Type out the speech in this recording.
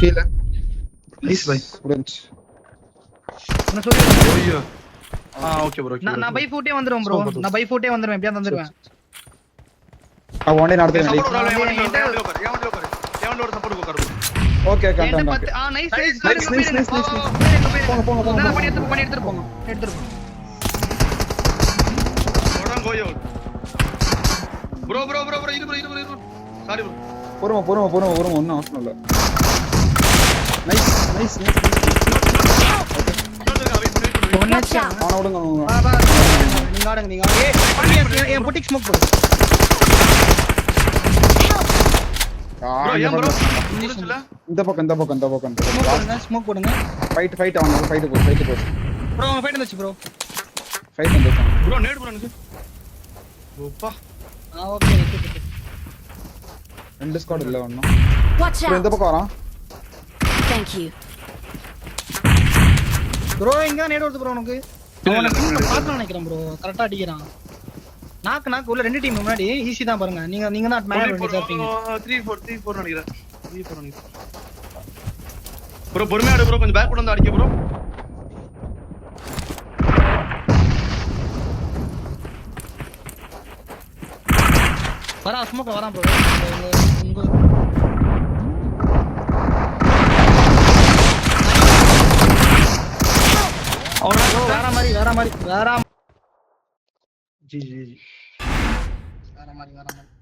கீழ nice by முடிஞ்சு. நான் சொல்லி ஐயோ ஓகே ப்ரோ நான் பை ஃபூட்டே வந்துரும் ப்ரோ. நான் பை ஃபூட்டே வந்துருவேன். எப்படியா வந்துருவேன். ஒன் டே நடத்துறேன். Okay content. Nice nice. போங்க. நான் பண்ணி எடுத்துட்டு போங்க. ப்ரோ இரு சாரி ப்ரோ பொறுமை ஒண்ணும் அவசரம் இல்ல. நைஸ். அவன விடுங்க. நீங்க ஆடுங்க. ஏய் புட்டிக் ஸ்மோக் போடு. இந்த பக்கம். ஸ்மோக் போடுங்க. Fight on. ஃபைட் போ. ப்ரோ ஃபைட் வந்துச்சு ப்ரோ. ஃபைட் வந்துச்சு. ப்ரோ நேட் ப்ரோ எனக்கு ஓப்பா ஓகே. ரெண்டு ஸ்குவாட் இல்ல ஒண்ணு. Watch ப்ரோ இந்த out. பக்கம் வரான். Thank you. ப்ரோ இங்க நேட் வருது ப்ரோ உனக்கு. அவன டீம்ல பாத்து நினைக்கிறேன் ப்ரோ. கரெக்ட்டா அடிக்கிறான். நாக்கு உள்ள ரெண்டு டீம் முன்னாடி ஈஸி தான் பாருங்க. நீங்க தான் மேல வந்து இருப்பீங்க. 3-4 நினைக்கிறேன். 3-4 நினைக்கிறேன். ப்ரோ பொறுமையா ஆடு ப்ரோ. கொஞ்சம் பேக் கூட வந்து அடிக்க ப்ரோ. ஸ்மோக் வரான் ப்ரோ. உங்க வேற மாதிரி ஜி வேற மாதிரி